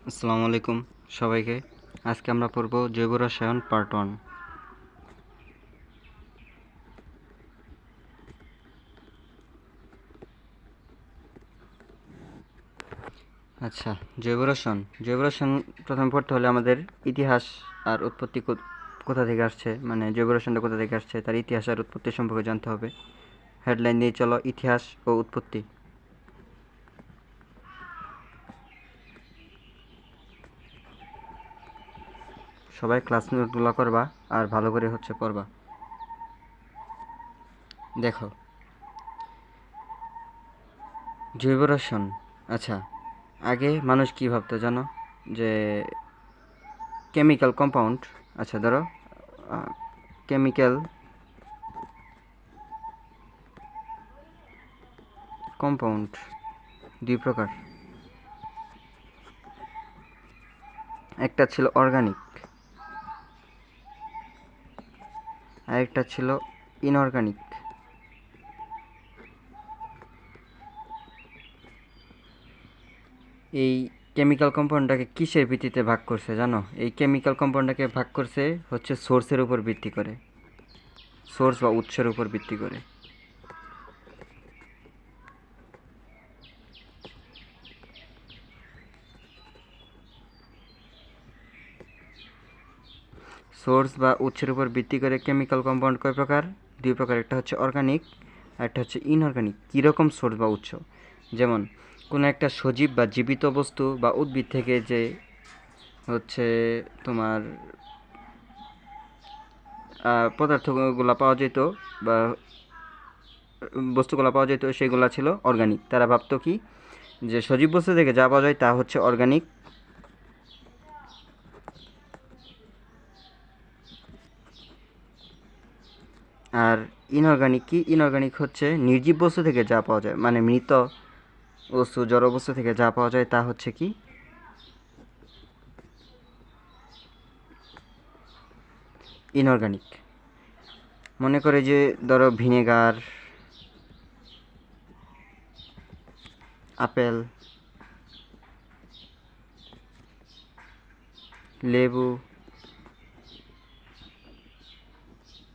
আসসালামু আলাইকুম সবাইকে। আজকে আমরা পড়ব জৈব রসায়ন পার্ট 1। আচ্ছা, জৈব রসায়ন প্রথমে পড়তে হলে আমাদের ইতিহাস আর উৎপত্তি কোথা থেকে আসছে, মানে জৈব রসায়নটা কোথা থেকে আসছে তার ইতিহাস আর উৎপত্তি সম্পর্কে জানতে হবে। হেডলাইন দিয়ে চলো, ইতিহাস ও উৎপত্তি। সবাই ক্লাস নোটগুলো করবা আর ভালো করে পড়বা। দেখো, জৈব রসায়ন। আচ্ছা, আগে মানুষ কি ভাবতো জানো? যে কেমিক্যাল কম্পাউন্ড, আচ্ছা ধরো কেমিক্যাল কম্পাউন্ড দুই প্রকার। একটা ছিল অর্গানিক, আরেকটা ছিল ইনঅর্গানিক। এই কেমিক্যাল কম্পাউন্ডটাকে কিসের ভিত্তিতে ভাগ করছে জানো? এই কেমিক্যাল কম্পাউন্ডটাকে ভাগ করছে হচ্ছে সোর্সের উপর ভিত্তি করে, সোর্স বা উৎসের উপর ভিত্তি করে। সোর্স বা উৎসের উপর ভিত্তি করে কেমিক্যাল কম্পাউন্ড কয় প্রকার? দুই প্রকার। একটা হচ্ছে অর্গানিক আর একটা হচ্ছে ইনঅর্গানিক। কীরকম সোর্স বা উৎস? যেমন কোনো একটা সজীব বা জীবিত বস্তু বা উদ্ভিদ থেকে যে হচ্ছে তোমার পদার্থগুলো পাওয়া যেত বা বস্তুগুলো পাওয়া যেত, সেগুলো ছিল অর্গানিক। তারা ভাবতো কি, যে সজীব বস্তু থেকে যা পাওয়া যায় তা হচ্ছে অর্গানিক। আর ইনঅর্গানিক কি? ইনঅর্গানিক হচ্ছে নির্জীব বস্তু থেকে যা পাওয়া যায়, মানে মৃত বস্তু, জড় বস্তু থেকে যা পাওয়া যায় তা হচ্ছে কি ইনঅর্গানিক। মনে করে যে ধরো ভিনেগার, আপেল, লেবু,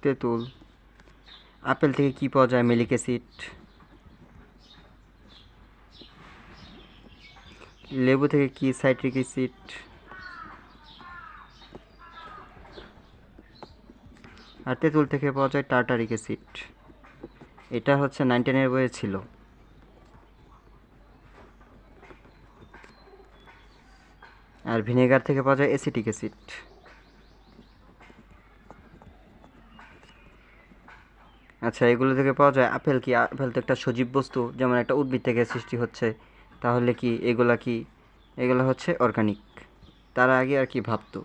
তেঁতুল। আপেল থেকে কি পাওয়া যায়? Malic acid. লেবু থেকে কি? Citric acid. আর তেঁতুল থেকে পাওয়া যায় টার্টারিক অ্যাসিড। এটা হচ্ছে 9-10 বইয়ে ছিল। আর ভিনেগার থেকে পাওয়া যায় অ্যাসিটিক অ্যাসিড। আচ্ছা, এগুলো থেকে পাওয়া যায়। আপেল কি? আপেল তো একটা সজীব বস্তু, যেমন একটা উদ্ভিদ থেকে সৃষ্টি হচ্ছে। তাহলে কি এগুলা কি? এগুলো হচ্ছে অর্গানিক। তারা আগে আর কি ভাবতো।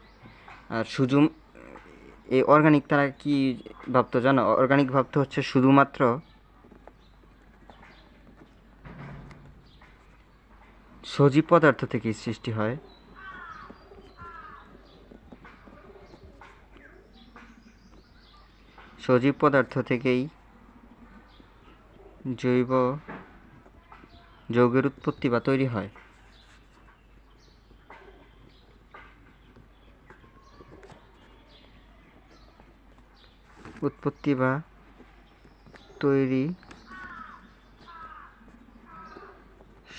আর এই অর্গানিক তারা কি ভাবতো জানো? অর্গানিক ভাবতো হচ্ছে শুধুমাত্র সজীব পদার্থ থেকেই সৃষ্টি হয়। সজীব পদার্থ থেকেই জৈব যৌগের উৎপত্তি বা তৈরি হয়। উৎপত্তি বা তৈরি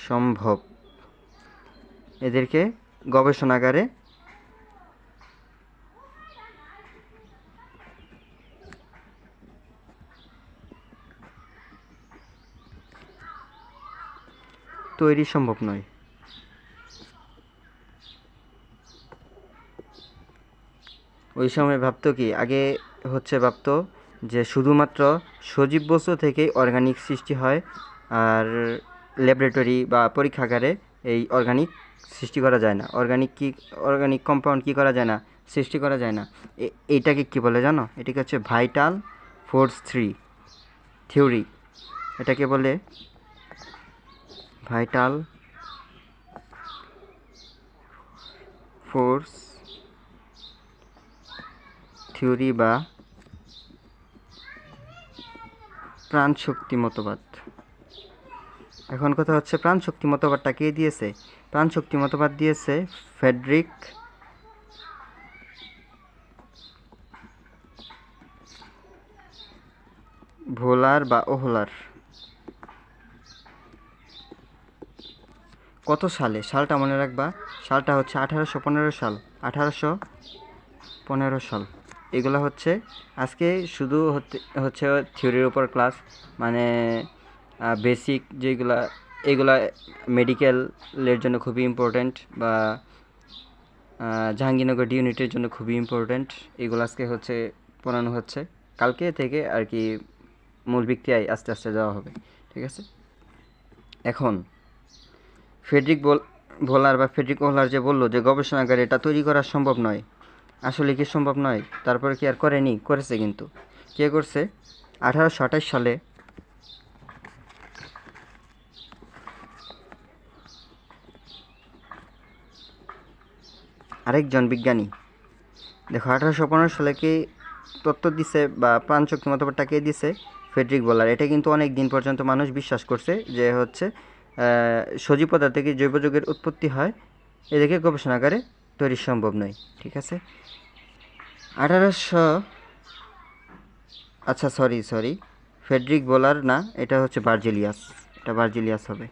সম্ভব। এদেরকে গবেষণাগারে তৈরি সম্ভব নয়। ওই সময় ভাবতো কি, আগে ভাবতো যে শুধুমাত্র সজীব বস্তু থেকেই অর্গানিক সৃষ্টি হয়। আর ল্যাবরেটরি বা পরীক্ষাগারে এই অর্গানিক সৃষ্টি করা যায় না। অর্গানিক কম্পাউন্ড কি করা যায় না? সৃষ্টি করা যায় না। এইটাকে কি বলে জানো? এটাকে হচ্ছে ভাইটাল ফোর্স থিওরি। এটাকে বলে ভাইটাল ফোর্স থিওরি বা প্রাণশক্তি মতবাদ। এখন কথা হচ্ছে প্রাণশক্তি মতবাদটা কে দিয়েছে? প্রাণশক্তি মতবাদ দিয়েছে ফ্রেডরিক ভোলার বা ওহলার। কত সালে? সালটা মনে রাখবা, সালটা হচ্ছে 1815 সাল। 1815 সাল। এগুলো হচ্ছে আজকে শুধু হচ্ছে থিওরির উপর ক্লাস, মানে বেসিক যেগুলা, এগুলা মেডিকেলের জন্য খুবই ইম্পর্ট্যান্ট, বা জাহাঙ্গীরনগর ডি ইউনিটের জন্য খুবই ইম্পর্ট্যান্ট। এগুলো আজকে হচ্ছে পড়ানো হচ্ছে, কালকে থেকে আর কি মূল বিক্রিয়ায় আস্তে আস্তে যাওয়া হবে, ঠিক আছে? এখন ফ্রেডরিক ভোলার বা ফ্রেডরিক ওহলার যে বললো যে গবেষণাগারে এটা তৈরি করা সম্ভব নয়, আসলে কি সম্ভব নয়? তারপরে কি আর করেনি? করেছে। কিন্তু কে করছে? 1828 সালে আরেকজন বিজ্ঞানী, দেখো 1815 সালে কি তত্ত্ব দিছে বা প্রাণশক্তি মতবাদটা কে দিছে? Frederick Wohler. এটা কিন্তু অনেক দিন পর্যন্ত মানুষ বিশ্বাস করছে যে হচ্ছে সজীব পদার্থ থেকে জৈব যৌগের উৎপত্তি হয়, এদিকে গবেষণাগারে তৈরি সম্ভব নয়, ঠিক আছে? 1800, আচ্ছা সরি, ফ্রেডরিক বোলার না, এটা হচ্ছে বার্জেলিয়াস। এটা বার্জেলিয়াস হবে,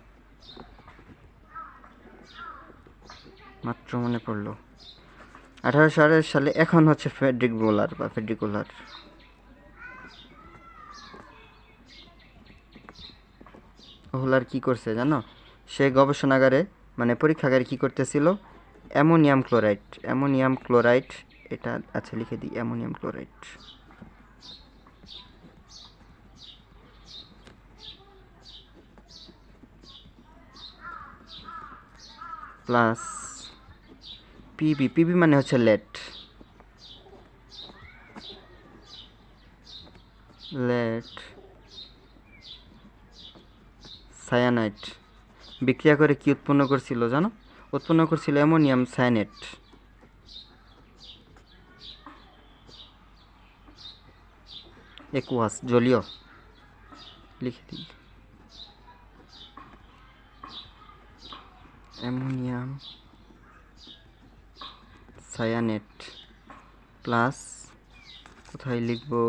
মাত্র মনে পড়লো। 1828 সালে। এখন হচ্ছে ফ্রেডরিক বোলার বা ফ্রেডরিক ওহলার। ওহলার কি করছে জানো? সে গবেষণাগারে মানে পরীক্ষাগারে কি করতেছিল? অ্যামোনিয়াম ক্লোরাইড, এটা আচ্ছা লিখে দিই, অ্যামোনিয়াম ক্লোরাইড প্লাস পিবি মানে হচ্ছে লেড সায়ানাইড বিক্রিয়া করে কি উৎপন্ন করছিল জানো? উৎপন্ন করছিল অ্যামোনিয়াম সায়ানেট। একুয়াস, জলীয়, লিখে দিই অ্যামোনিয়াম সায়ানেট প্লাস, কোথায় লিখবো,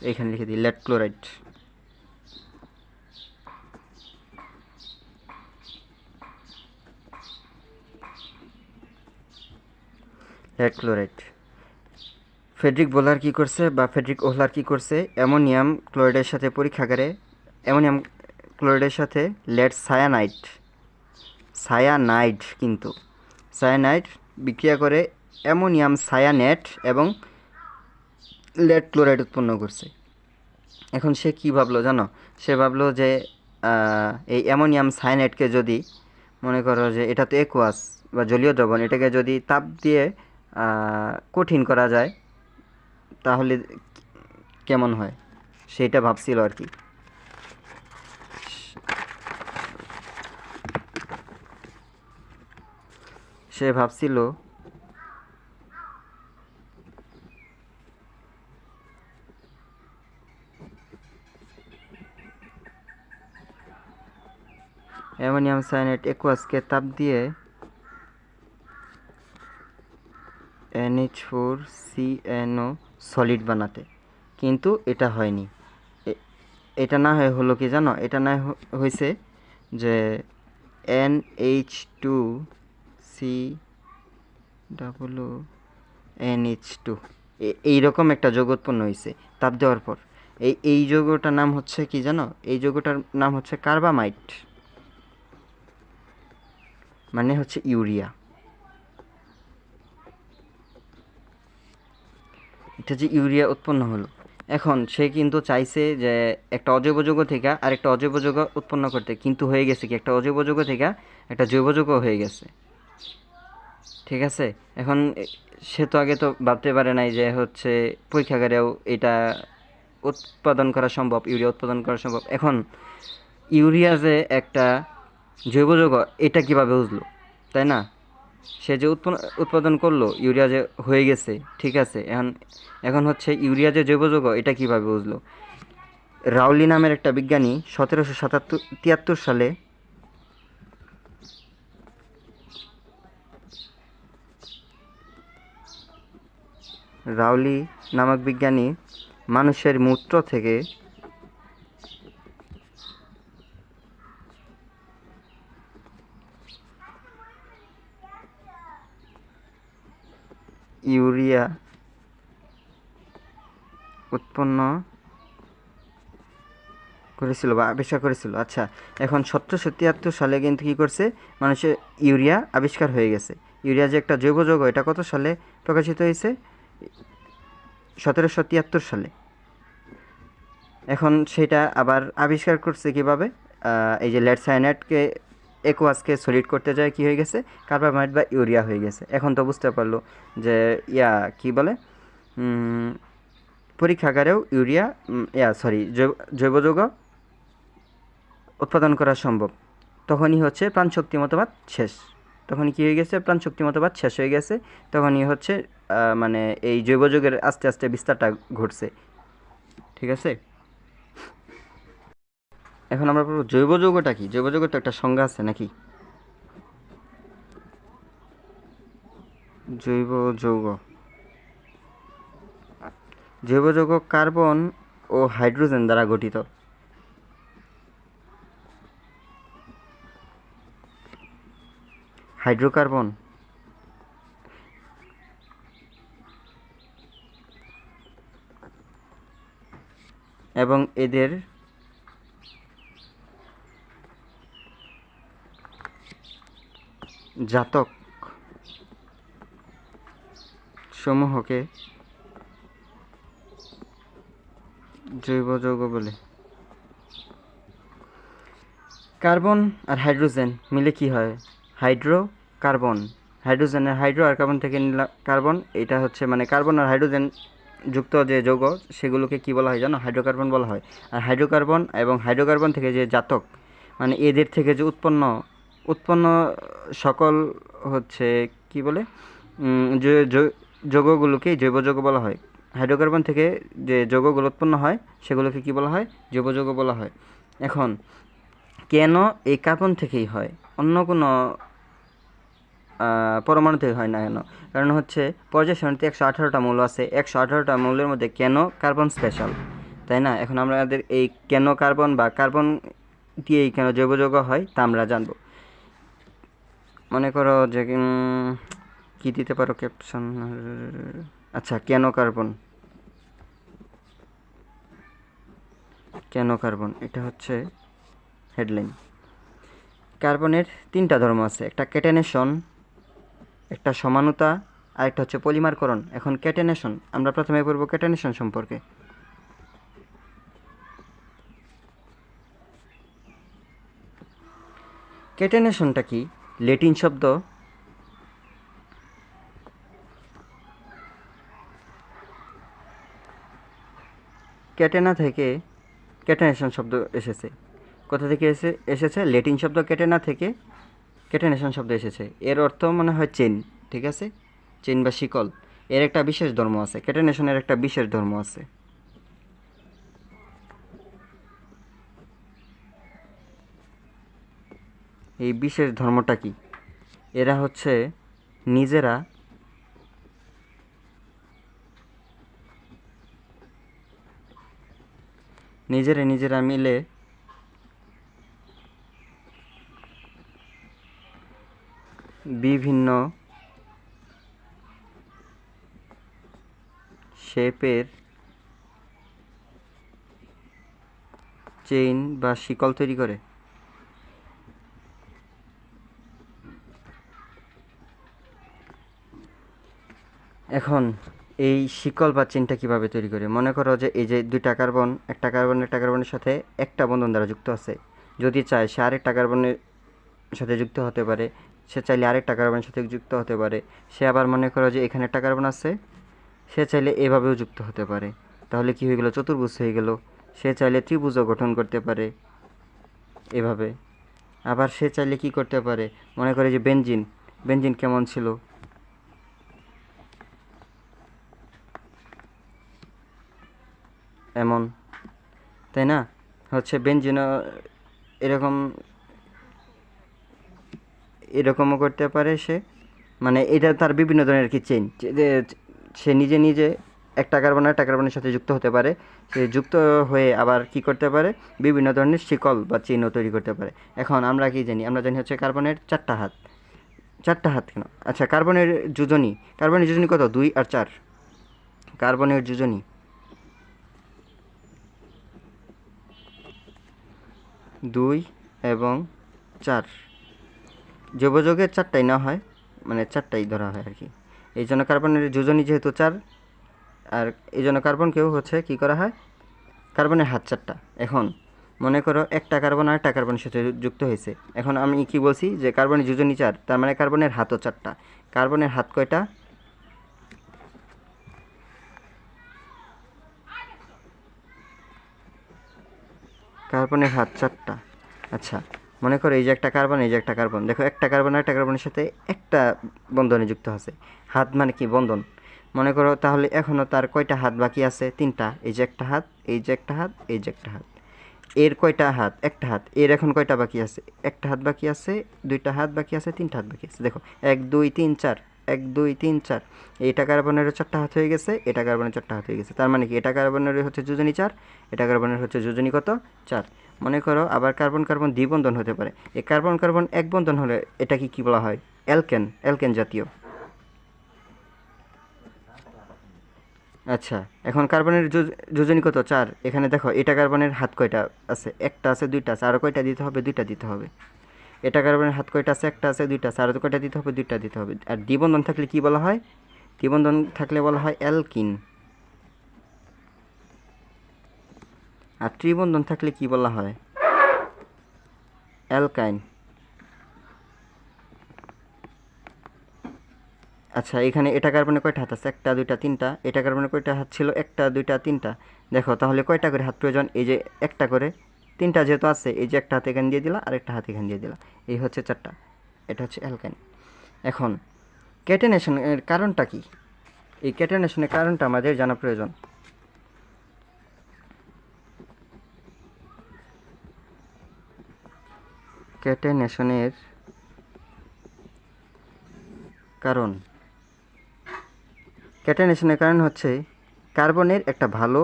এখানে লিখে দিই lead chloride. Lead chloride. Frederick Wohler কি করছে বা ফ্রেডরিক ওহলার কি করছে? অ্যামোনিয়াম ক্লোরাইডের সাথে পরীক্ষাগারে অ্যামোনিয়াম ক্লোরাইডের সাথে লেড সায়ানাইড কিন্তু সায়ানাইড বিক্রিয়া করে অ্যামোনিয়াম সায়ানেট এবং লেড ক্লোরাইড উৎপন্ন করছে। এখন সে কি ভাবলো জানো? সে ভাবলো যে এই অ্যামোনিয়াম সায়ানেটকে যদি মনে করো যে এটা তো একুয়াস বা জলীয় দ্রবণ, এটাকে যদি তাপ দিয়ে কঠিন করা যায় তাহলে কেমন হয়, সেটা ভাবছিল আর কি। সে ভাবছিল অ্যামোনিয়াম সায়ানেট একুয়াসকে তাপ দিয়ে NH4CNO সলিড বানাতে, কিন্তু এটা হয়নি। এটা না হয়ে হলো কি জানো? এটা না হয়েছে যে NH2CONH2 এইরকম একটা যৌগ উৎপন্ন হয়েছে তাপ দেওয়ার পর। এই যৌগটার নাম হচ্ছে কি জানো? এই যৌগটার নাম হচ্ছে কার্বামাইট, মানে হচ্ছে ইউরিয়া। এটা যে ইউরিয়া উৎপন্ন হলো, এখন সে কিন্তু চাইছে যে একটা অজৈব যৌগ থেকে আরেকটা অজৈব যৌগ উৎপন্ন করতে, কিন্তু হয়ে গেছে কি, একটা অজৈব যৌগ থেকে একটা জৈব যৌগ হয়ে গেছে, ঠিক আছে? এখন সে তো আগে তো ভাবতে পারে নাই যে হচ্ছে পরীক্ষাগারেও এটা উৎপাদন করা সম্ভব, ইউরিয়া উৎপাদন করা সম্ভব। এখন ইউরিয়া যে একটা জৈব যৌগ, এটা কিভাবে বুঝলো, তাই না? সে যে উৎপাদন করলো, ইউরিয়া যে হয়ে গেছে, ঠিক আছে, এখন হচ্ছে ইউরিয়া যে জৈব যৌগ, এটা কিভাবে বুঝলো? রাউলি নামের একটা বিজ্ঞানী 1773 সালে রাউলি নামক বিজ্ঞানী মানুষের মূত্র থেকে ইউরিয়া উৎপন্ন করেছিল বা আবিষ্কার করেছিল। আচ্ছা, এখন 1773 সালে কিন্তু কী করছে, মানুষের ইউরিয়া আবিষ্কার হয়ে গেছে। ইউরিয়া যে একটা জৈব যৌগ, এটা কত সালে প্রকাশিত হয়েছে? 1773 সালে। এখন সেটা আবার আবিষ্কার করছে কিভাবে? এই যে লেড সায়ানাইডকে একোয়াসকে সলিড করতে যায় কী হয়ে গেছে, কার্বামাইড বা ইউরিয়া হয়ে গেছে। এখন তো বুঝতে পারলো যে কি বলে, পরীক্ষাগারেও ইউরিয়া জৈব যৌগ উৎপাদন করা সম্ভব। তখনই হচ্ছে প্রাণশক্তি মতবাদ শেষ। তখনই কী হয়ে গেছে, প্রাণশক্তি মতবাদ শেষ হয়ে গেছে। তখনই হচ্ছে মানে এই জৈব যৌগের আস্তে আস্তে বিস্তারটা ঘটছে। ঠিক আছে, এখন আমরা বলবো জৈব যৌগটা কি। জৈব যৌগের তো একটা সংজ্ঞা আছে নাকি? জৈব যৌগ, জৈব যৌগ কার্বন ও হাইড্রোজেন দ্বারা গঠিত। হাইড্রোকার্বন এবং এদের জাতক সমূহকে জৈব যৌগ বলে। কার্বন আর হাইড্রোজেন মিলে কি হয়? হাইড্রোকার্বন। হাইড্রোজেনের হাইড্রো আর কার্বন থেকে নিলাম কার্বন, এটা হচ্ছে মানে কার্বন আর হাইড্রোজেন যুক্ত যে যৌগ, সেগুলোকে কি বলা হয় জানো? হাইড্রোকার্বন বলা হয়। আর হাইড্রোকার্বন এবং হাইড্রোকার্বন থেকে যে জাতক, মানে এদের থেকে যে উৎপন্ন সকল হচ্ছে কি বলে, যৌগগুলোকেই জৈব যৌগ বলা হয়। হাইড্রোকার্বন থেকে যে যৌগগুলো উৎপন্ন হয় সেগুলোকে কি বলা হয়? জৈব যৌগ বলা হয়। এখন কেন এই কার্বন থেকেই হয়, অন্য কোনো পরমাণু থেকে হয় না কেন? কারণ হচ্ছে পর্যায় সারণীতে 118টা মৌল আছে। 118টা মৌলের মধ্যে কেন কার্বন স্পেশাল, তাই না? এখন আমাদের এই কেন কার্বন বা কার্বন দিয়েই কেন জৈব যৌগ হয় তা আমরা জানব। মনে করো যে কি দিতে পারো ক্যাপশন? আচ্ছা, কেন কার্বন, কেন কার্বন, এটা হচ্ছে হেডলাইন। কার্বনের 3টা ধর্ম আছে, একটা ক্যাটেনেশন, একটা সমানুতা, আর একটা হচ্ছে পলিমারকরণ। এখন ক্যাটেনেশন আমরা প্রথমে পড়ব ক্যাটেনেশন সম্পর্কে। ক্যাটেনেশনটা কি? ল্যাটিন শব্দ ক্যাটেনা থেকে ক্যাটেনেশন শব্দ এসেছে। কোথা থেকে এসেছে? ল্যাটিন শব্দ ক্যাটেনা থেকে ক্যাটেনেশন শব্দ এসেছে। এর অর্থ মনে হয় চেন, ঠিক আছে? চেন বা শিকল। এর একটা বিশেষ ধর্ম আছে, ক্যাটেনেশনের একটা বিশেষ ধর্ম আছে। এই বিশেষ ধর্মটা কি? এরা হচ্ছে নিজেরা নিজেরা মিলে বিভিন্ন শেপের চেইন বা শিকল তৈরি করে। এখন এই শিকল বা চেইনটা কীভাবে তৈরি করে? মনে করো যে এই যে দুইটা কার্বন, একটা কার্বনের সাথে একটা বন্ধন দ্বারা যুক্ত আছে। যদি চায় সে আরেকটা কার্বনের সাথে যুক্ত হতে পারে, সে চাইলে আরেকটা কার্বনের সাথে যুক্ত হতে পারে। সে আবার মনে করো যে এখানে একটা কার্বন আছে, সে চাইলে এভাবেও যুক্ত হতে পারে। তাহলে কি হয়ে গেল? চতুর্ভুজ হয়ে গেল। সে চাইলে ত্রিভুজও গঠন করতে পারে এভাবে। আবার সে চাইলে কি করতে পারে? মনে করে যে বেনজিন কেমন ছিল? এমন, তাই না? হচ্ছে বেনজিনও এরকম এরকমও করতে পারে সে, মানে এটা তার বিভিন্ন ধরনের কি চেইন সে নিজে নিজে একটা কার্বন একটা কার্বনের সাথে যুক্ত হতে পারে। সে যুক্ত হয়ে আবার কি করতে পারে, বিভিন্ন ধরনের শিকল বা চিহ্ন তৈরি করতে পারে। এখন আমরা কি জানি, আমরা জানি হচ্ছে কার্বনের 4টা হাত। 4টা হাত কেন? আচ্ছা, কার্বনের যোজনী কত? 2 আর 4। কার্বনের যোজনী 2 এবং 4। জৈবযৌগের 4টাই না হয়, মানে 4টাই ধরা হয় আর কি। এই জন্য কার্বনের যোজনী যেহেতু 4, আর এই জন্য কার্বনকেও হচ্ছে কি করা হয়, কার্বনের হাত 4টা। এখন মনে করো একটা কার্বন আর একটা কার্বনের সাথে যুক্ত হয়েছে। এখন আমি কি বলছি যে কার্বনের যোজনী 4, তার মানে কার্বনের হাতও 4টা। কার্বনের হাত কয়টা? কার্বনের হাত 4টা। আচ্ছা, মনে করো এই যে একটা কার্বন, এই যে একটা কার্বন, দেখো একটা কার্বন আর একটা কার্বনের সাথে একটা বন্ধনে যুক্ত আছে। হাত মানে কি? বন্ধন। মনে করো তাহলে এখনও তার কয়টা হাত বাকি আছে? 3টা। এই যে একটা হাত, এই যে একটা হাত, এই যে একটা হাত। এর কয়টা হাত? একটা হাত। এর এখন কয়টা বাকি আছে? একটা হাত বাকি আছে, 2টা হাত বাকি আছে, 3টা হাত বাকি আছে। দেখো 1 2 3 4, 1 2 3 4। এটা কার্বনের 4টা হাত হয়ে গেছে, এটা কার্বনের 4টা হাত হয়ে গেছে। তার মানে কি এটা কার্বনের হচ্ছে যোজনী 4, এটা কার্বনের হচ্ছে যোজনী কত? 4। মনে করো আবার কার্বন কার্বন দ্বিবন্ধন হতে পারে। এই কার্বন কার্বন এক বন্ধন হলে এটাকে কি বলা হয়? অ্যালকেন। অ্যালকেন জাতীয়। আচ্ছা, এখন কার্বনের যোজনী কত? 4। এখানে দেখো এটা কার্বনের হাত কয়টা আছে? একটা আছে, 2টা আছে, আরও কয়টা দিতে হবে? 2টা দিতে হবে। এটা কার্বনের হাত কয়টা আছে? একটা আছে, 2টা আছে, আরও কয়টা দিতে হবে? 2টা দিতে হবে। আর দ্বিবন্ধন থাকলে কি বলা হয়? দ্বিবন্ধন থাকলে বলা হয় অ্যালকিন। আর ত্রিবন্ধন থাকলে কি বলা হয়? অ্যালকাইন। আচ্ছা, এখানে এটা কার্বনে কয়টা হাত আছে? একটা, 2টা, 3টা। এটা কার্বনে কয়টা হাত ছিল? একটা, 2টা, 3টা। দেখো তাহলে কয়টা করে হাত প্রয়োজন? এই যে একটা করে। 3টা যেহেতু আছে, এই যে একটা হাত এখানে দিয়ে দিলা, আর একটা হাত এখানে দিয়ে দিলা। এই হচ্ছে 4টা। এটা হচ্ছে অ্যালকাইন। এখন ক্যাটেনেশনের কারণটা কি? এই ক্যাটেনেশনের কারণটা আমাদের জানা প্রয়োজন। ক্যাটেনেশনের কারণ, ক্যাটেনেশনের কারণ হচ্ছে কার্বনের একটা ভালো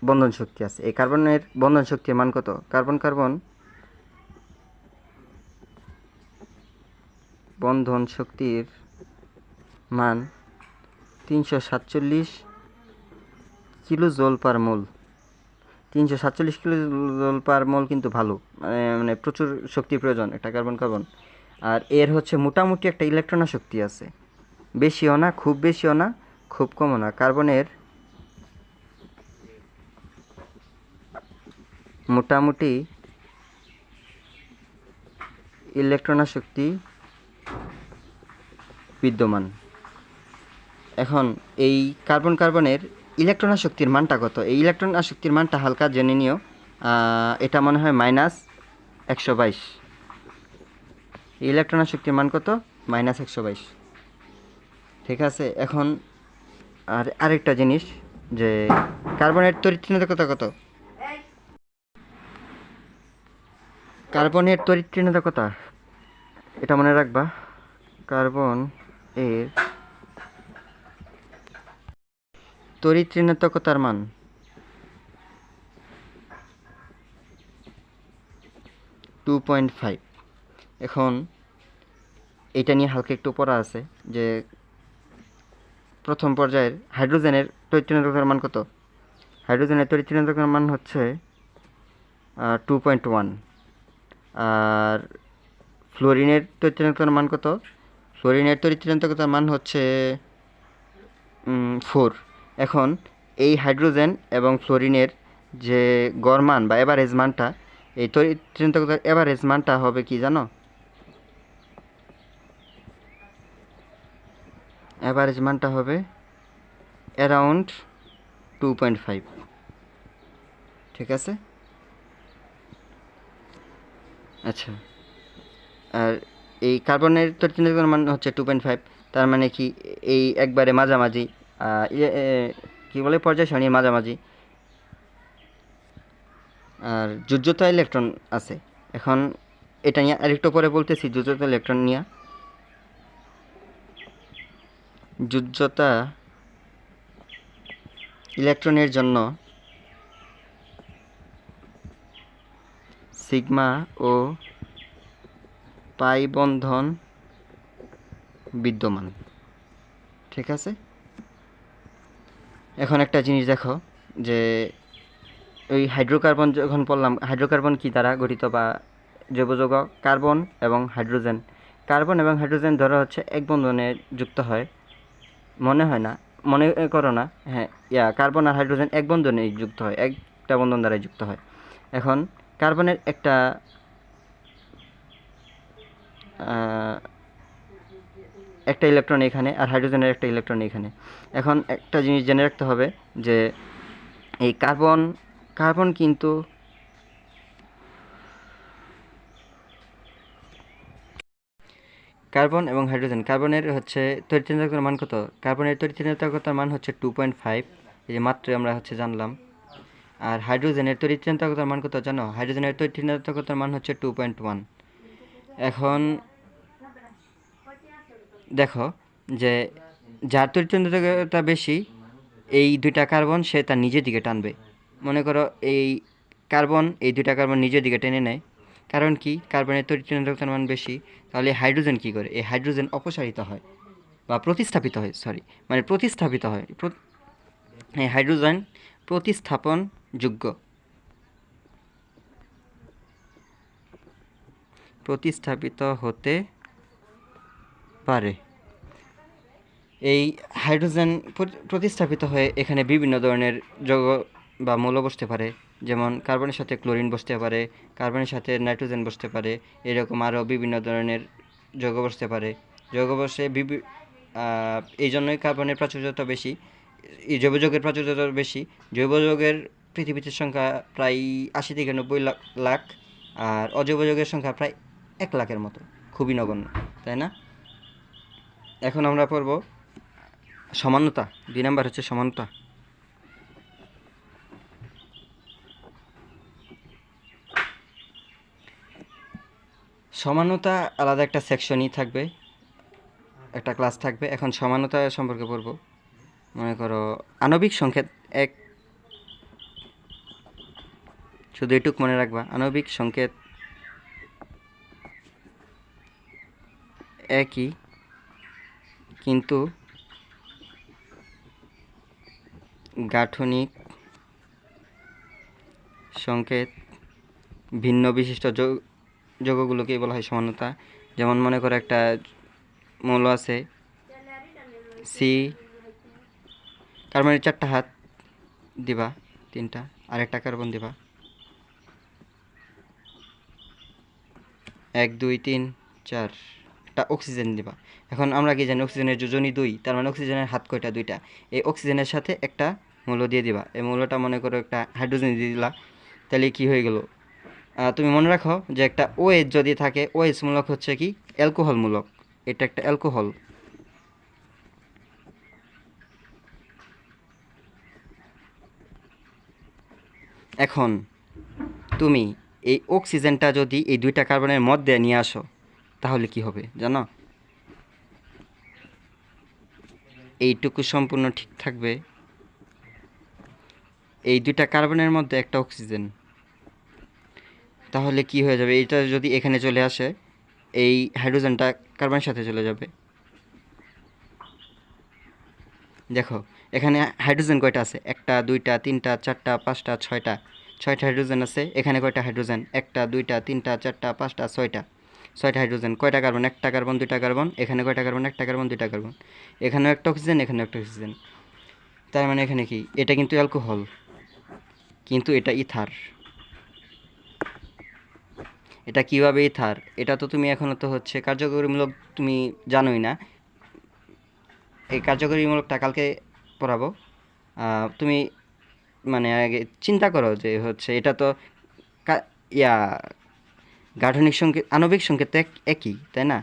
বন্ধন শক্তি আছে। এই কার্বনের বন্ধন শক্তির মান কত? কার্বন কার্বন বন্ধন শক্তির মান 347 কিলো জোল পার মোল। 347 কিলো জোল পার মোল কিন্তু ভালো, মানে প্রচুর শক্তির প্রয়োজন একটা কার্বন কার্বন। আর এর হচ্ছে মোটামুটি একটা ইলেকট্রন শক্তি আছে। বেশিও না, খুব বেশিও না, খুব কমও না। কার্বনের মোটামুটি ইলেকট্রন শক্তি বিদ্যমান। এখন এই কার্বন কার্বনের ইলেকট্রন শক্তির মানটা কত? এই ইলেকট্রন শক্তির মানটা হালকা জেনে নিও। এটা মনে হয় -122। ইলেকট্রন শক্তির মান কত? -122। ঠিক আছে। এখন আরেকটা জিনিস, যে কার্বনের তড়িৎ-ঋণাত্মকতা কত? কার্বনের তড়িৎ-ঋণাত্মকতা এটা মনে রাখবা। কার্বন এর তড়িৎ-ঋণাত্মকতার মান 2.5। এখন এটা নিয়ে হালকা একটু পড়া আছে যে প্রথম পর্যায়ের হাইড্রোজেনের তড়িৎ-ঋণাত্মকতার মান কত? হাইড্রোজেনের তড়িৎ-ঋণাত্মকতার মান হচ্ছে 2.1। আর ফ্লোরিনের তড়িৎ-ঋণাত্মকতার মান কত? ফ্লোরিনের তড়িৎ-ঋণাত্মকতার মান হচ্ছে 4। এখন এই হাইড্রোজেন এবং ফ্লোরিনের যে গড় মান বা এভারেজ মানটা, এই তড়িৎ-ঋণাত্মকতার এভারেজ মানটা হবে কি জানো? এভারেজ মানটা হবে অ্যারাউন্ড 2.5। ঠিক আছে। আচ্ছা, আর এই কার্বনের তড়িৎ-ঋণাত্মকতার মান হচ্ছে 2.5। তার মানে কি এই একবারে মাঝামাঝি, কি বলে, পর্যায় সারণীর মাঝামাঝি। আর যোজ্যতা ইলেকট্রন আছে। এখন এটা নিয়ে আরেকটু পরে বলতেছি, যোজ্যতা ইলেকট্রন নিয়ে। যোজ্যতা ইলেকট্রনের জন্য সিগমা ও পাই বন্ধন বিদ্যমান। ঠিক আছে, এখন একটা জিনিস দেখো যে ওই হাইড্রোকার্বন যখন পড়লাম, হাইড্রোকার্বন কি দ্বারা গঠিত বা জৈব যৌগ? কার্বন এবং হাইড্রোজেন। কার্বন এবং হাইড্রোজেন ধরা হচ্ছে এক বন্ধনে যুক্ত হয়, মনে হয় না, মনে করো না, হ্যাঁ কার্বন আর হাইড্রোজেন এক বন্ধনে যুক্ত হয়, একটা বন্ধন দ্বারাই যুক্ত হয়। এখন কার্বনের একটা ইলেকট্রন এখানে আর হাইড্রোজেনের একটা ইলেকট্রন এখানে। এখন একটা জিনিস জেনে রাখতে হবে যে এই কার্বন কিন্তু কার্বন এবং হাইড্রোজেন, কার্বনের হচ্ছে তড়িৎ মান কত? কার্বনের তড়িৎ মান হচ্ছে 2.5, এই যে মাত্রই আমরা জানলাম। আর হাইড্রোজেনের তড়িৎ মান কত জানো? হাইড্রোজেনের তড়িৎ মান হচ্ছে 2.1। এখন দেখো যে যার তড়িৎ বেশি, এই দুইটা কার্বন সে তার নিজের দিকে টানবে। মনে করো এই কার্বন এই দুইটা কার্বন নিজের দিকে টেনে নেয়, কারণ কি? কার্বনের তড়িৎ মান বেশি। তাহলে হাইড্রোজেন কি করে? এই হাইড্রোজেন অপসারিত হয় বা প্রতিস্থাপিত হয়, প্রতিস্থাপিত হয়। এই হাইড্রোজেন প্রতিস্থাপন যোগ্য, প্রতিস্থাপিত হতে পারে। এই হাইড্রোজেন প্রতিস্থাপিত হয়ে এখানে বিভিন্ন ধরনের যৌগ বা মৌল বসতে পারে, যেমন কার্বনের সাথে ক্লোরিন বসতে পারে, কার্বনের সাথে নাইট্রোজেন বসতে পারে, এরকম আরও বিভিন্ন ধরনের যৌগ বসতে পারে। যৌগ বসে এই জন্যই কার্বনের প্রাচুর্যতা বেশি, এই জৈব যৌগের প্রাচুর্যতা বেশি। জৈব যৌগের পৃথিবীতে সংখ্যা প্রায় 80 থেকে 90 লাখ, আর অজৈব যৌগের সংখ্যা প্রায় 1 লাখের মতো, খুবই নগণ্য, তাই না? এখন আমরা পড়ব সমানতা। 2 নাম্বার হচ্ছে সমানতা। সমানতা আলাদা একটা সেকশনই থাকবে, একটা ক্লাস থাকবে। এখন সমানতা সম্পর্কে পড়ব। মনে করো আণবিক সংকেত এক, শুধু এটুক মনে রাখবা, আণবিক সংকেত একই কিন্তু গাঠনিক সংকেত ভিন্ন বিশিষ্ট যৌগগুলোকেই বলা হয় সমানতা। যেমন মনে করো একটা মৌল আছে সি, কার্বনের 4টা হাত দিবা, 3টা, আর একটা কার্বন দিবা, 1 2 3 4, একটা অক্সিজেন দিবা। এখন আমরা কি জানি অক্সিজেনের যোজনী 2, তার মানে অক্সিজেনের হাত কয়টা? 2টা। এই অক্সিজেনের সাথে একটা মৌল দিয়ে দিবা, এই মৌলটা মনে করো একটা হাইড্রোজেন দিয়ে দিলা, তাহলে কি হয়ে গেল? তুমি মনে রাখো যে একটা ওএইচ যদি থাকে, ওএইচ মূলক হচ্ছে কি? অ্যালকোহল মূলক, এটা একটা অ্যালকোহল। এখন তুমি এই অক্সিজেনটা যদি এই 2টা কার্বনের মধ্যে নিয়ে আসো, তাহলে কি হবে জানো? এইটুকু সম্পূর্ণ ঠিক থাকবে, এই 2টা কার্বনের মধ্যে একটা অক্সিজেন, তাহলে কি হয়ে যাবে? এটা যদি এখানে চলে আসে, এই হাইড্রোজেনটা কার্বনের সাথে চলে যাবে। দেখো এখানে হাইড্রোজেন কয়টা আছে? 1টা 2টা 3টা 4টা 5টা 6টা, 6টা হাইড্রোজেন আছে। এখানে কয়টা হাইড্রোজেন? 1টা 2টা 3টা 4টা 5টা 6টা, 6টা হাইড্রোজেন। কয়টা কার্বন? 1টা কার্বন 2টা কার্বন। এখানে কয়টা কার্বন? 1টা কার্বন 2টা কার্বন। এখানেও একটা অক্সিজেন, এখানেও একটা অক্সিজেন। তার মানে এখানে কি? এটা কিন্তু অ্যালকোহল, কিন্তু এটা ইথার। এটা কিভাবে ইথার? এটা তো তুমি এখনো তো কার্যকরীমূলক তুমি জানোই না। এই কার্যকরীমূলকটা কালকে পড়াবো। তুমি মানে আগে চিন্তা করো যে এটা তো ইয়া গাঠনিক সংকেত, আণবিক সংকেত তো একই, তাই না?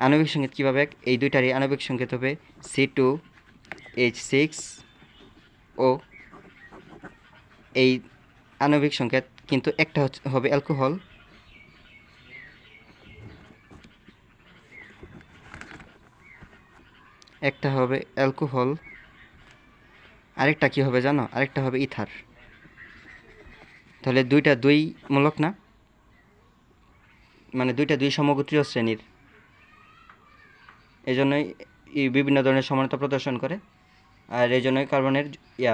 আণবিক সংকেত কীভাবে এক? এই দুইটারই আণবিক সংকেত হবে C2H6O। এই আণবিক সংকেত, কিন্তু একটা হবে অ্যালকোহল, একটা হবে অ্যালকোহল আরেকটা কি হবে জানো? আরেকটা হবে ইথার। তাহলে দুইটা দুই মূলক না, মানে দুইটা দুই সমগোত্রীয় শ্রেণীর, এই জন্যই বিভিন্ন ধরনের সমানতা প্রদর্শন করে, আর এই জন্যই কার্বনের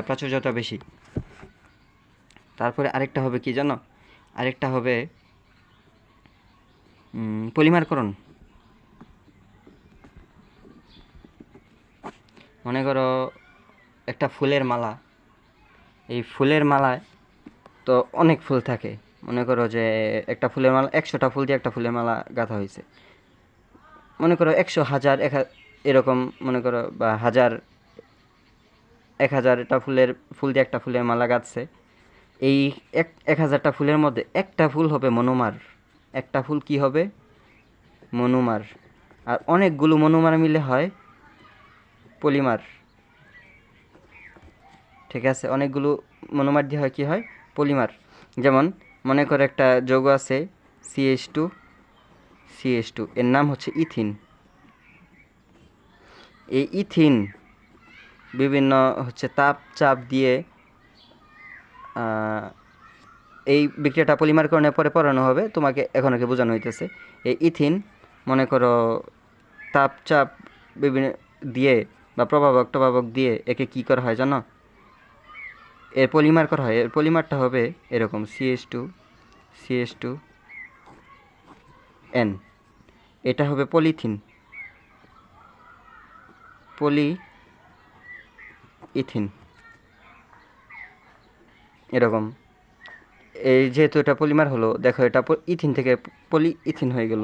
প্রাচুর্যতা বেশি। তারপরে আরেকটা হবে কি জানো? আরেকটা হবে পলিমারকরণ। মনে করো একটা ফুলের মালা, এই ফুলের মালায় তো অনেক ফুল থাকে। মনে করো যে একটা ফুলের মালা 100টা ফুল দিয়ে একটা ফুলের মালা গাঁথা হয়েছে। মনে করো 100, 1000, এরকম মনে করো, বা 1000টা ফুল দিয়ে একটা ফুলের মালা গাঁথছে। এই 1000টা ফুলের মধ্যে একটা ফুল হবে মনোমার। একটা ফুল কি হবে? মনোমার। আর অনেকগুলো মনোমার মিলে হয় পলিমার। ঠিক আছে, অনেকগুলো মনোমার দিয়ে হয় কি হয়? পলিমার। যেমন মনে করো একটা যৌগ আছে CH2, এর নাম হচ্ছে ইথিন। এই ইথিন বিভিন্ন হচ্ছে চাপ দিয়ে এই বিক্রিয়াটা পলিমারকরণের পরে পড়ানো হবে, তোমাকে এখন আগে বোঝানো হইতেছে। এই ইথিন মনে করো চাপ বিভিন্ন দিয়ে বা প্রভাবক দিয়ে একে কি করা হয় জানো? এর পলিমার করা হয়। এর পলিমারটা হবে এরকম CH2N। এটা হবে পলিথিন, ইথিন এরকম। এই যেহেতু এটা পলিমার হলো, দেখো এটা ইথিন থেকে পলি ইথিন হয়ে গেল,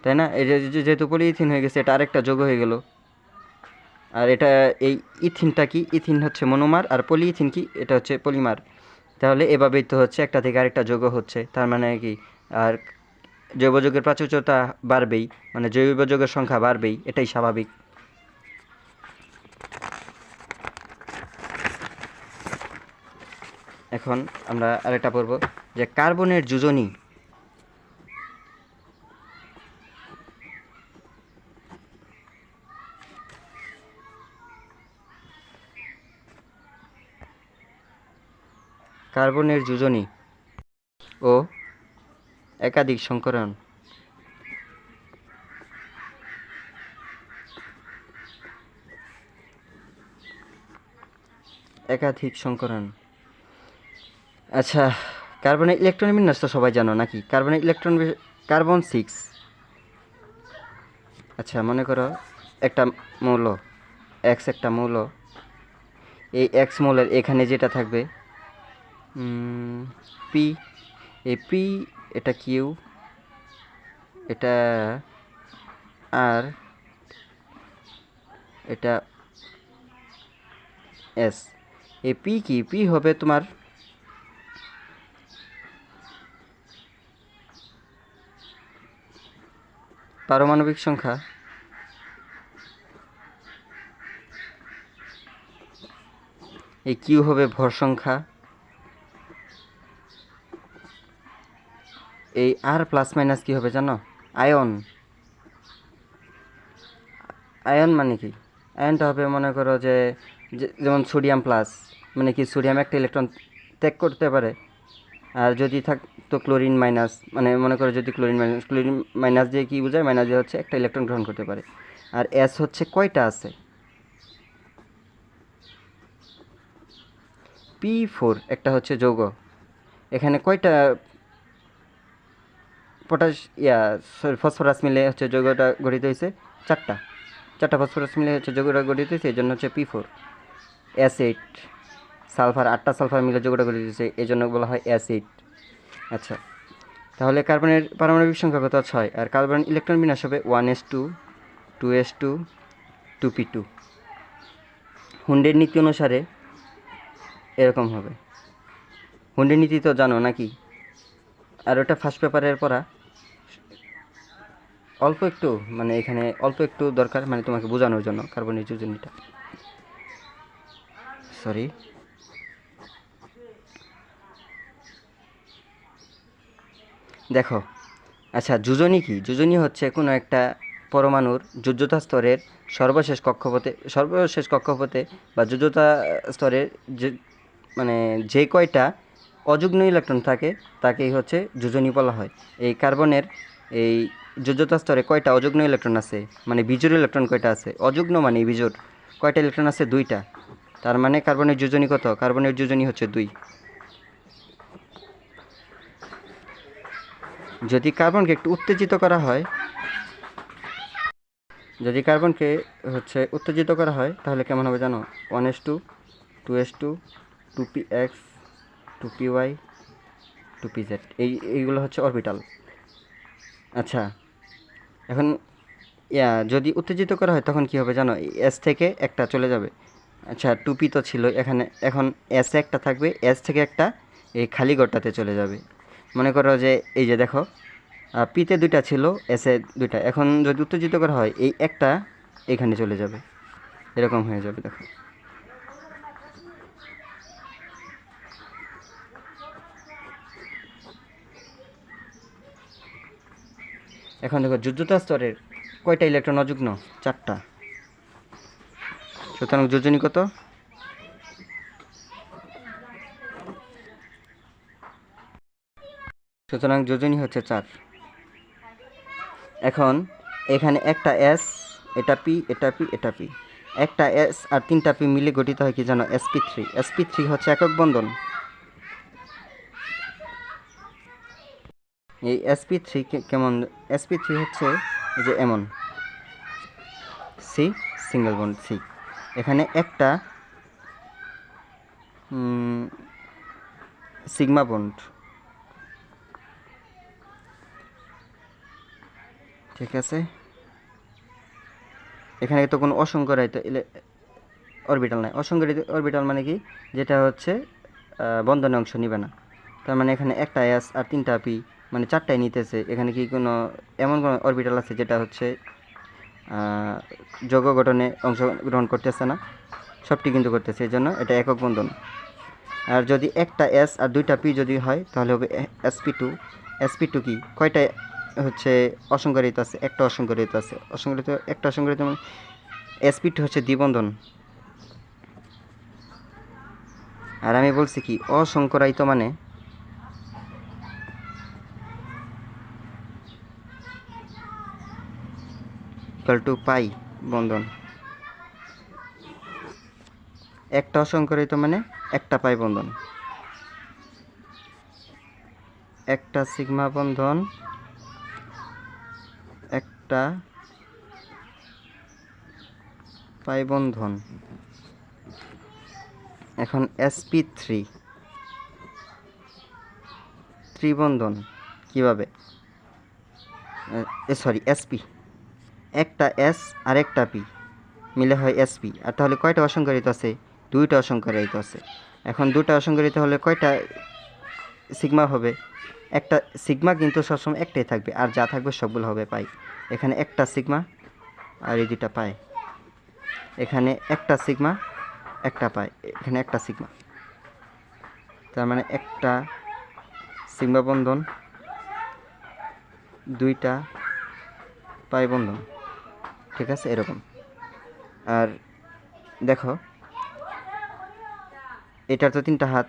তাই না? এই যেহেতু পলি ইথিন হয়ে গেছে, এটা আরেকটা যৌগ হয়ে গেল। আর এটা এই ইথিনটা কি? ইথিন হচ্ছে মনোমার, আর পলি ইথিন কি? এটা হচ্ছে পলিমার। তাহলে এভাবেই তো হচ্ছে একটা থেকে আরেকটা যৌগ হচ্ছে, তার মানে কি? আর জৈব যৌগের প্রাচুর্যতা বাড়বেই, মানে জৈব যৌগের সংখ্যা বাড়বেই, এটাই স্বাভাবিক। এখন আমরা আরেকটা পড়ব, যে কার্বনের যোজনী। কার্বনের যোজনী ও একাধিক সংকরণ। আচ্ছা, কার্বনের ইলেকট্রন বিন্যাস তো সবাই জানো নাকি? কার্বনের ইলেকট্রন, কার্বন 6। আচ্ছা, মনে করো একটা মৌল এক্স, একটা মৌল। এই এক্স মৌলের এখানে যেটা থাকবে পি, এই পি, এটা কিউ, এটা আর, এটা এস। এই পি কি? পি হবে তোমার পারমাণবিক সংখ্যা। এই কিউ হবে ভর সংখ্যা। এই আর প্লাস মাইনাস কি হবে জানো? আয়ন। আয়ন মানে কি? আয়নটা হবে মনে করো যে যেমন সোডিয়াম প্লাস, মানে কি সোডিয়াম একটা ইলেকট্রন ত্যাগ করতে পারে। আর যদি থাকতো ক্লোরিন মাইনাস, মানে মনে করো যদি ক্লোরিন মাইনাস দিয়ে কি বোঝায়? মাইনাস দিয়ে হচ্ছে একটা ইলেকট্রন গ্রহণ করতে পারে। আর এস হচ্ছে কয়টা আছে? P4 একটা হচ্ছে যৌগ। এখানে কয়টা ফসফরাস মিলে হচ্ছে যৌগটা গঠিত হয়েছে? চারটা ফসফরাস মিলে হচ্ছে যৌগটা গঠিত হয়েছে, এই জন্য হচ্ছে P4। অ্যাসিড, সালফার, 8টা সালফার মিলে যৌগটা গঠিত হয়েছে, এই জন্য বলা হয় অ্যাসিড। আচ্ছা, তাহলে কার্বনের পারমাণবিক সংখ্যা কত? 6। আর কার্বন ইলেকট্রন বিন্যাস হবে 1s2, 2s2, 2p2। হুন্ডের নীতি অনুসারে এরকম হবে। হুন্ডের নীতি তো জানো নাকি? আর ওটা ফার্স্ট পেপারের পড়া। অল্প একটু, মানে এখানে অল্প একটু দরকার, মানে তোমাকে বোঝানোর জন্য কার্বনের যোজনীটা। সরি। দেখো, আচ্ছা, যোজনী কি? যোজনী হচ্ছে কোনো একটা পরমাণুর যোজ্যতা স্তরের সর্বশেষ কক্ষপথে বা যোজ্যতা স্তরের যে মানে যে কয়টা অযুগ্ম ইলেকট্রন থাকে তাকেই হচ্ছে যোজনী বলা হয়। এই কার্বনের এই যোজ্যতা স্তরে কয়টা অযুগ্ম ইলেকট্রন আছে, মানে বিজোড় ইলেকট্রন কয়টা আছে, অযুগ্ম মানে বিজোড় কয়টা ইলেকট্রন আছে, 2টা। তার মানে কার্বনের যোজনী কত? কার্বনের যোজনী হচ্ছে 2। যদি কার্বনকে একটু উত্তেজিত করা হয়, তাহলে কেমন হবে জানো? 1s2, 2s2, 2px, 2py, 2pz, এইগুলো হচ্ছে অরবিটাল। আচ্ছা, এখন যদি উত্তেজিত করা হয় তখন কি হবে জানো? এস থেকে একটা চলে যাবে। আচ্ছা, 2p তো ছিল এখানে, এখন এস একটা থাকবে, এস থেকে একটা এই খালি ঘরটাতে চলে যাবে। মনে করো যে এই যে দেখো, পিতে 2টা ছিল, এসে 2টা, এখন যদি উত্তেজিত করা হয় এই একটা এখানে চলে যাবে, এরকম হয়ে যাবে। দেখো, এখন দেখো যোজ্যতা স্তরের কয়টা ইলেকট্রন অযুগ্ম? 4টা। সুতরাং যোজনী কত? সুতরাং যোজনী হচ্ছে 4। এখন এখানে একটা এস, এটা পি, এটা পি, এটা পি, একটা এস আর 3টা পি মিলে গঠিত হয় কি জানো? sp3। sp3 হচ্ছে একক বন্ধন। এই sp3 কেমন? sp3 হচ্ছে এই যে এমন সি, সিঙ্গেল বন্ড সি, এখানে একটা সিগমা বন্ড, ঠিক আছে। এখানে তো কোনো অসংকরায়িত অরবিটাল নাই। অসংকরিত অরবিটাল মানে কি? যেটা হচ্ছে বন্ধনে অংশ নিবে না। তার মানে এখানে একটা এস আর 3টা পি, মানে 4টাই নিতেছে। এখানে কি কোনো এমন কোনো অরবিটাল আছে যেটা হচ্ছে যৌগ গঠনে অংশগ্রহণ করতেছে না? সবটি কিন্তু করতেছে, এই জন্য এটা একক বন্ধন। আর যদি একটা এস আর 2টা পি যদি হয় তাহলে হবে sp2। sp2 কি কয়টা হচ্ছে অসংকরিত আছে? একটা অসংকরিত আছে। একটা অসংকরিত মানে sp2 হচ্ছে দ্বিবন্ধন। আর আমি বলছি কি অসংকরায়িত মানে ইকুয়াল টু পাই বন্ধন। একটা অসংকরিত মানে একটা পাই বন্ধন, একটা সিগমা বন্ধন, একটা পাই বন্ধন। এখন sp3 ত্রিবন্ধন কিভাবে? সরি, sp, একটা এস আর একটা পি মিলে হয় sp। আর তাহলে কয়টা অসংকরিত আছে? 2টা অসংকরিত আছে। এখন 2টা অসংকরিত হলে কয়টা সিগমা হবে? একটা সিগমা কিন্তু সবসময় একটাই থাকবে, আর যা থাকবে সবগুলো হবে পাই। এখানে একটা সিগমা আর এই 2টা পাই, এখানে একটা সিগমা, একটা পাই, এখানে একটা সিগমা। তার মানে একটা সিগমা বন্ধন, 2টা পাই বন্ধন, ঠিক আছে, এরকম। আর দেখো, এটার তো 3টা হাত,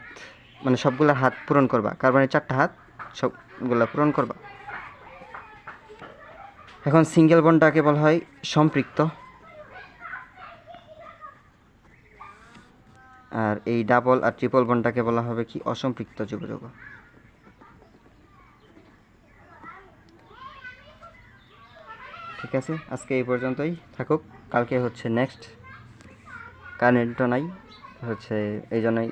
মানে সবগুলা হাত পূরণ করবা। কার্বনের 4টা হাত, সবগুলা পূরণ করবা। এখন সিঙ্গেল বন্ডটাকে বলা হয় সম্পৃক্ত, আর এই ডাবল আর ট্রিপল বন্ডটাকে বলা হবে কি? অসম্পৃক্ত যোগাযোগ। ঠিক আছে, আজকে এই পর্যন্তই থাকুক। কালকে হচ্ছে নেক্সট, কারেন্টও নাই হচ্ছে, এই জন্যই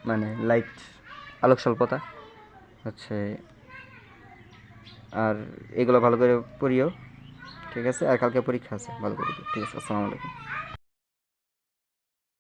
মানে লাইট, আলোক স্বল্পতা হচ্ছে। আর এগুলো ভালো করে পড়িও, ঠিক আছে। আর কালকে পরীক্ষা আছে, ভালো করে দিও, ঠিক আছে। আসসালামু আলাইকুম।